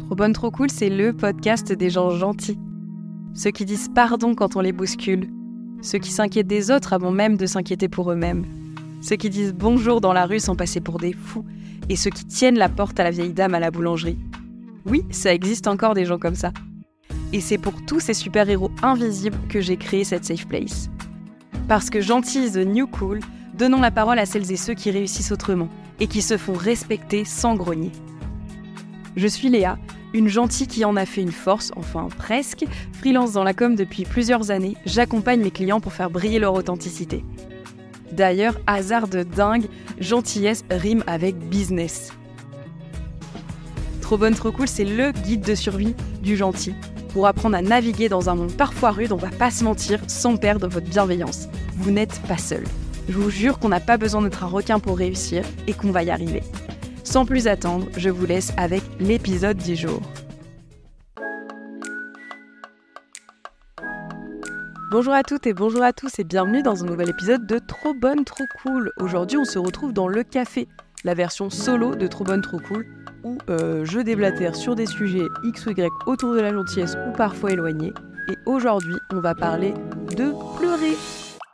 Trop bonne, trop cool, c'est le podcast des gens gentils. Ceux qui disent pardon quand on les bouscule. Ceux qui s'inquiètent des autres avant même de s'inquiéter pour eux-mêmes. Ceux qui disent bonjour dans la rue sans passer pour des fous. Et ceux qui tiennent la porte à la vieille dame à la boulangerie. Oui, ça existe encore des gens comme ça. Et c'est pour tous ces super-héros invisibles que j'ai créé cette safe place. Parce que gentil is the new cool, donnons la parole à celles et ceux qui réussissent autrement et qui se font respecter sans grogner. Je suis Léa, une gentille qui en a fait une force, enfin presque. Freelance dans la com depuis plusieurs années, j'accompagne mes clients pour faire briller leur authenticité. D'ailleurs, hasard de dingue, gentillesse rime avec business. Trop bonne, trop cool, c'est le guide de survie du gentil. Pour apprendre à naviguer dans un monde parfois rude, on va pas se mentir, sans perdre votre bienveillance. Vous n'êtes pas seul. Je vous jure qu'on n'a pas besoin d'être un requin pour réussir et qu'on va y arriver. Sans plus attendre, je vous laisse avec l'épisode du jour. Bonjour à toutes et bonjour à tous et bienvenue dans un nouvel épisode de Trop bonne, trop cool. Aujourd'hui, on se retrouve dans le café, la version solo de Trop bonne, trop cool, où je déblatère sur des sujets X ou Y autour de la gentillesse ou parfois éloignés. Et aujourd'hui, on va parler de pleurer.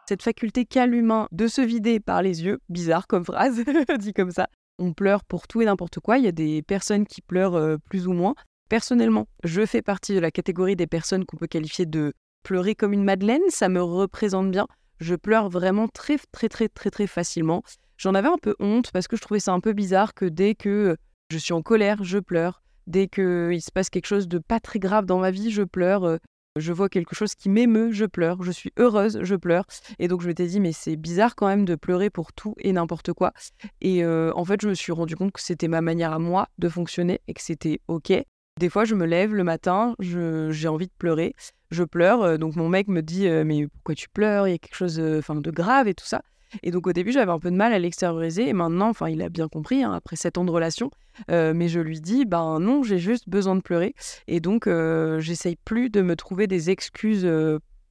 Cette faculté qu'a l'humain de se vider par les yeux, bizarre comme phrase, dit comme ça. On pleure pour tout et n'importe quoi, il y a des personnes qui pleurent plus ou moins. Personnellement, je fais partie de la catégorie des personnes qu'on peut qualifier de pleurer comme une madeleine, ça me représente bien. Je pleure vraiment très facilement. J'en avais un peu honte parce que je trouvais ça un peu bizarre que dès que je suis en colère, je pleure. Dès qu'il se passe quelque chose de pas très grave dans ma vie, je pleure. Je vois quelque chose qui m'émeut, je pleure. Je suis heureuse, je pleure. Et donc je m'étais dit, mais c'est bizarre quand même de pleurer pour tout et n'importe quoi. Et en fait, je me suis rendu compte que c'était ma manière à moi de fonctionner et que c'était OK. Des fois, je me lève le matin, j'ai envie de pleurer. Je pleure, donc mon mec me dit « Mais pourquoi tu pleures ? Il y a quelque chose de grave et tout ça. » Et donc au début, j'avais un peu de mal à l'extérioriser. Et maintenant, il a bien compris, après 7 ans de relation. Mais je lui dis « non, j'ai juste besoin de pleurer. » Et donc, j'essaye plus de me trouver des excuses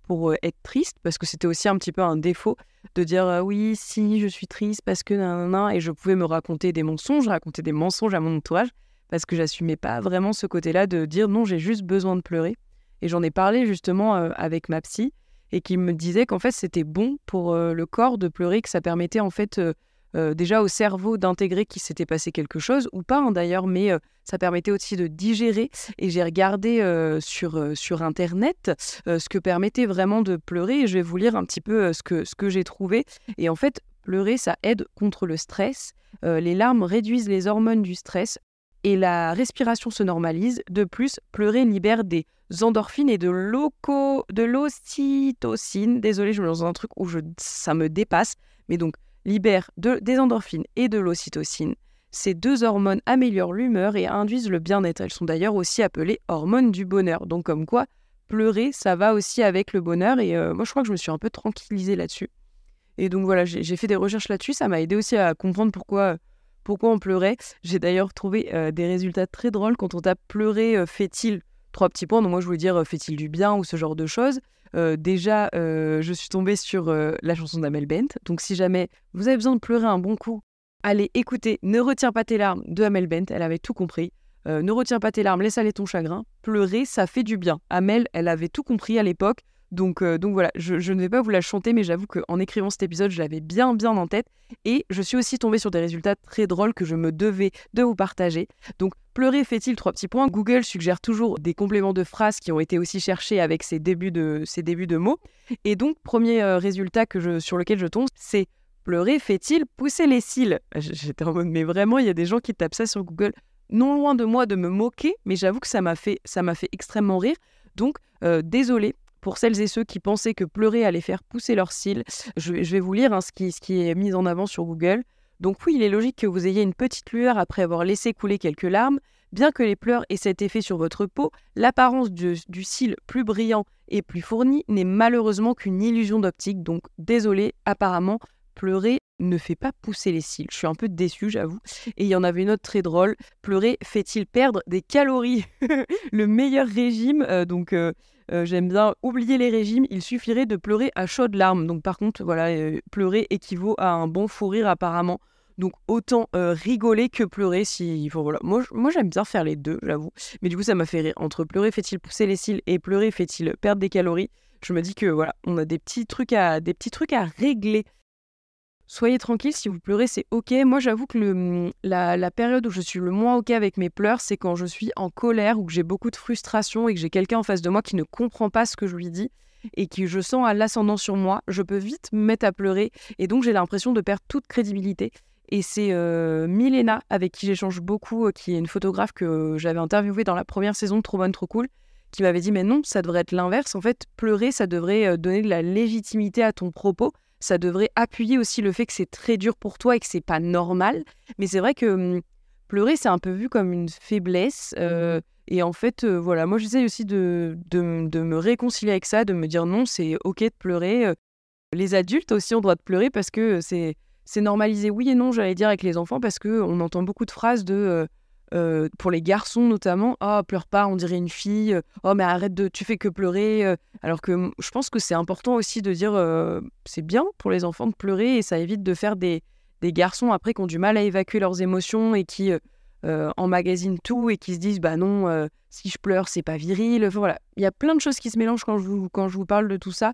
pour être triste. Parce que c'était aussi un petit peu un défaut de dire « Oui, si, je suis triste parce que nanana. » Et je pouvais me raconter des mensonges, raconter des mensonges à mon entourage. Parce que j'assumais pas vraiment ce côté-là de dire « Non, j'ai juste besoin de pleurer. » Et j'en ai parlé justement avec ma psy et qui me disait qu'en fait, c'était bon pour le corps de pleurer, que ça permettait en fait déjà au cerveau d'intégrer qu'il s'était passé quelque chose, ou pas d'ailleurs, mais ça permettait aussi de digérer. Et j'ai regardé sur Internet ce que permettait vraiment de pleurer. Et je vais vous lire un petit peu ce que j'ai trouvé. Et en fait, pleurer, ça aide contre le stress. Les larmes réduisent les hormones du stress et la respiration se normalise. De plus, pleurer libère des endorphines et de l'ocytocine. Désolée, je me lance dans un truc où ça me dépasse. Mais donc, libère des endorphines et de l'ocytocine. Ces deux hormones améliorent l'humeur et induisent le bien-être. Elles sont d'ailleurs aussi appelées hormones du bonheur. Donc comme quoi, pleurer, ça va aussi avec le bonheur. Et moi, je crois que je me suis un peu tranquillisée là-dessus. Et donc voilà, j'ai fait des recherches là-dessus. Ça m'a aidé aussi à comprendre pourquoi on pleurait. J'ai d'ailleurs trouvé des résultats très drôles quand on tape « pleurer fait-il ?» 3 petits points. Donc moi, je voulais dire « fait-il du bien ?» ou ce genre de choses. Déjà, je suis tombée sur la chanson d'Amel Bent. Donc si jamais vous avez besoin de pleurer un bon coup, allez écouter « Ne retiens pas tes larmes » de Amel Bent. Elle avait tout compris. Ne retiens pas tes larmes, laisse aller ton chagrin. Pleurer, ça fait du bien. Amel, elle avait tout compris à l'époque. Donc voilà, je ne vais pas vous la chanter, mais j'avoue qu'en écrivant cet épisode, je l'avais bien en tête. Et je suis aussi tombée sur des résultats très drôles que je me devais de vous partager. Donc, pleurer fait-il 3 petits points. Google suggère toujours des compléments de phrases qui ont été aussi cherchés avec ces débuts de mots. Et donc, premier résultat sur lequel je tombe, c'est pleurer fait-il pousser les cils. J'étais en mode, mais vraiment, il y a des gens qui tapent ça sur Google. Non loin de moi de me moquer, mais j'avoue que ça m'a fait extrêmement rire. Donc, désolée. Pour celles et ceux qui pensaient que pleurer allait faire pousser leurs cils, je vais vous lire ce qui est mis en avant sur Google. Donc oui, il est logique que vous ayez une petite lueur après avoir laissé couler quelques larmes. Bien que les pleurs aient cet effet sur votre peau, l'apparence du cil plus brillant et plus fourni n'est malheureusement qu'une illusion d'optique. Donc désolé, apparemment, pleurer ne fait pas pousser les cils. Je suis un peu déçue, j'avoue. Et il y en avait une autre très drôle. Pleurer fait-il perdre des calories ? Le meilleur régime, j'aime bien oublier les régimes, il suffirait de pleurer à chaudes larmes. Donc par contre, voilà, pleurer équivaut à un bon fou rire apparemment. Donc autant rigoler que pleurer. Voilà. Moi, j'aime bien faire les deux, j'avoue. Mais du coup, ça m'a fait rire. Entre pleurer fait-il pousser les cils et pleurer fait-il perdre des calories, je me dis que voilà, on a des petits trucs à régler. Soyez tranquille, si vous pleurez, c'est ok. Moi, j'avoue que la période où je suis le moins ok avec mes pleurs, c'est quand je suis en colère ou que j'ai beaucoup de frustration et que j'ai quelqu'un en face de moi qui ne comprend pas ce que je lui dis et que je sens à l'ascendant sur moi. Je peux vite me mettre à pleurer et donc j'ai l'impression de perdre toute crédibilité. Et c'est Milena, avec qui j'échange beaucoup, qui est une photographe que j'avais interviewée dans la première saison de Trop bonne, trop cool, qui m'avait dit « Mais non, ça devrait être l'inverse. En fait, pleurer, ça devrait donner de la légitimité à ton propos. Ça devrait appuyer aussi le fait que c'est très dur pour toi et que c'est pas normal. » Mais c'est vrai que pleurer, c'est un peu vu comme une faiblesse. Et en fait, voilà, moi, j'essaye aussi de me réconcilier avec ça, de me dire « Non, c'est ok de pleurer. » Les adultes aussi ont le droit de pleurer parce que c'est normalisé, oui et non, j'allais dire, avec les enfants, parce qu'on entend beaucoup de phrases pour les garçons notamment, « Oh, pleure pas, on dirait une fille. Oh, mais arrête tu fais que pleurer. » Alors que je pense que c'est important aussi de dire c'est bien pour les enfants de pleurer et ça évite de faire des garçons après qui ont du mal à évacuer leurs émotions et qui emmagasinent tout et qui se disent « Bah non, si je pleure, c'est pas viril. » Enfin, voilà, il y a plein de choses qui se mélangent quand je vous parle de tout ça.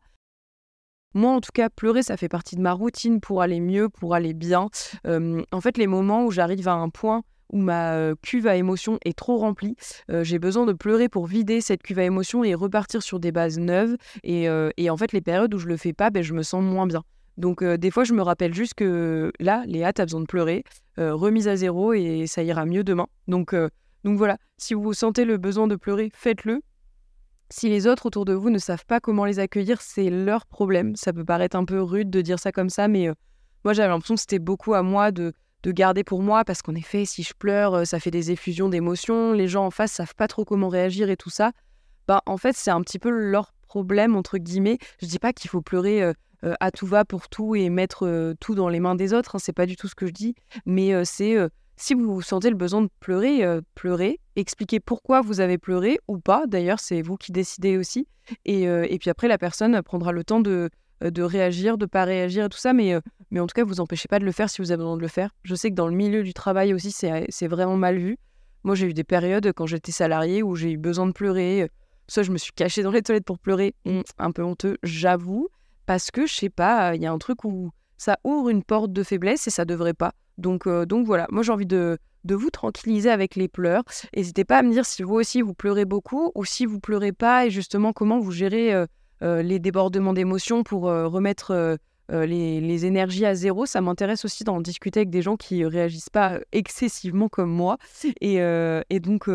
Moi, en tout cas, pleurer, ça fait partie de ma routine pour aller mieux, pour aller bien. En fait, les moments où j'arrive à un point où ma cuve à émotions est trop remplie, j'ai besoin de pleurer pour vider cette cuve à émotions et repartir sur des bases neuves. Et en fait, les périodes où je le fais pas, je me sens moins bien. Donc, des fois, je me rappelle juste que là, Léa, t'as besoin de pleurer, remise à zéro et ça ira mieux demain. Donc voilà, si vous sentez le besoin de pleurer, faites-le. Si les autres autour de vous ne savent pas comment les accueillir, c'est leur problème. Ça peut paraître un peu rude de dire ça comme ça, mais moi j'avais l'impression que c'était beaucoup à moi de garder pour moi, parce qu'en effet, si je pleure, ça fait des effusions d'émotions, les gens en face savent pas trop comment réagir et tout ça. En fait, c'est un petit peu leur problème, entre guillemets. Je dis pas qu'il faut pleurer à tout va pour tout et mettre tout dans les mains des autres, hein, c'est pas du tout ce que je dis, mais c'est... si vous sentez le besoin de pleurer, pleurez. Expliquez pourquoi vous avez pleuré ou pas. D'ailleurs, c'est vous qui décidez aussi. Et puis après, la personne prendra le temps de réagir, de pas réagir et tout ça. Mais en tout cas, vous empêchez pas de le faire si vous avez besoin de le faire. Je sais que dans le milieu du travail aussi, c'est vraiment mal vu. Moi, j'ai eu des périodes quand j'étais salariée où j'ai eu besoin de pleurer. Soit je me suis cachée dans les toilettes pour pleurer. Un peu honteux, j'avoue. Parce que, je sais pas, il y a un truc où ça ouvre une porte de faiblesse et ça devrait pas. Donc voilà, moi j'ai envie de vous tranquilliser avec les pleurs. N'hésitez pas à me dire si vous aussi vous pleurez beaucoup ou si vous pleurez pas et justement comment vous gérez les débordements d'émotions pour remettre les énergies à zéro. Ça m'intéresse aussi d'en discuter avec des gens qui réagissent pas excessivement comme moi. Et donc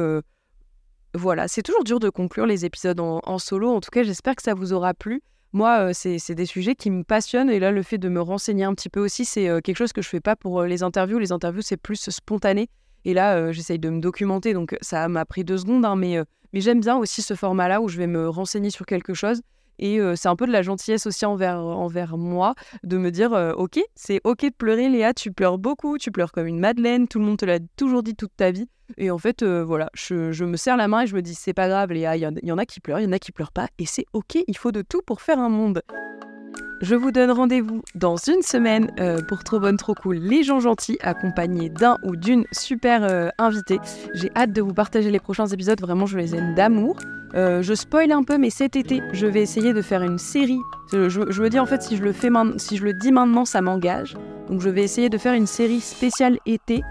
voilà, c'est toujours dur de conclure les épisodes en solo. En tout cas, j'espère que ça vous aura plu. Moi, c'est des sujets qui me passionnent et là, le fait de me renseigner un petit peu aussi, c'est quelque chose que je fais pas pour les interviews. Les interviews, c'est plus spontané. Et là, j'essaye de me documenter, donc ça m'a pris 2 secondes, hein, mais j'aime bien aussi ce format-là où je vais me renseigner sur quelque chose. Et c'est un peu de la gentillesse aussi envers moi, de me dire ok, c'est ok de pleurer, Léa, tu pleures beaucoup, tu pleures comme une madeleine, tout le monde te l'a toujours dit toute ta vie. Et en fait, voilà, je me serre la main et je me dis c'est pas grave, Léa, il y en a qui pleurent, il y en a qui pleurent pas, et c'est ok, il faut de tout pour faire un monde. Je vous donne rendez-vous dans une semaine pour Trop bonne, trop cool, les gens gentils, accompagnés d'un ou d'une super invitée. J'ai hâte de vous partager les prochains épisodes, vraiment je les aime d'amour. Je spoil un peu, mais cet été, je vais essayer de faire une série. Je me dis en fait, si je le dis maintenant, ça m'engage. Donc je vais essayer de faire une série spéciale été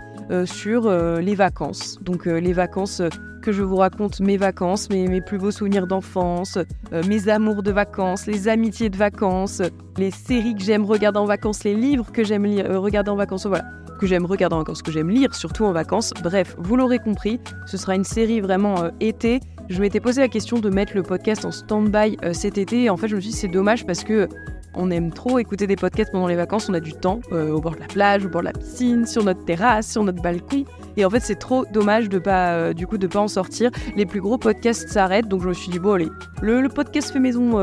sur les vacances. Donc les vacances... que je vous raconte mes vacances, mes plus beaux souvenirs d'enfance, mes amours de vacances, les amitiés de vacances, les séries que j'aime regarder en vacances, les livres que j'aime regarder en vacances, voilà, que j'aime regarder en vacances, que j'aime lire surtout en vacances. Bref, vous l'aurez compris, ce sera une série vraiment été. Je m'étais posé la question de mettre le podcast en stand-by cet été et en fait je me suis dit c'est dommage parce que on aime trop écouter des podcasts pendant les vacances, on a du temps au bord de la plage, au bord de la piscine, sur notre terrasse, sur notre balcon. Et en fait, c'est trop dommage de pas en sortir. Les plus gros podcasts s'arrêtent, donc je me suis dit, bon allez, le podcast fait maison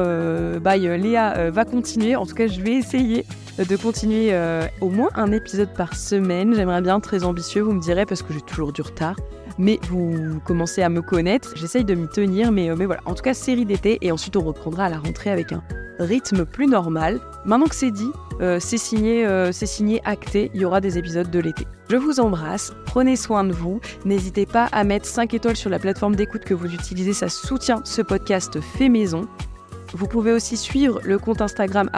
by Léa va continuer. En tout cas, je vais essayer de continuer au moins un épisode par semaine. J'aimerais bien, très ambitieux, vous me direz, parce que j'ai toujours du retard. Mais vous commencez à me connaître, j'essaye de m'y tenir, mais voilà. En tout cas, série d'été, et ensuite on reprendra à la rentrée avec un rythme plus normal. Maintenant que c'est dit, c'est signé, acté, il y aura des épisodes de l'été. Je vous embrasse, prenez soin de vous, n'hésitez pas à mettre 5 étoiles sur la plateforme d'écoute que vous utilisez, ça soutient ce podcast fait maison. Vous pouvez aussi suivre le compte Instagram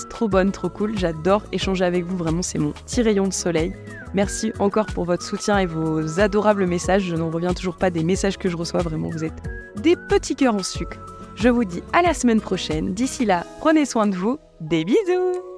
@trobonne-trop-cool, j'adore échanger avec vous, vraiment c'est mon petit rayon de soleil. Merci encore pour votre soutien et vos adorables messages, je n'en reviens toujours pas des messages que je reçois, vraiment vous êtes des petits cœurs en sucre. Je vous dis à la semaine prochaine, d'ici là, prenez soin de vous, des bisous!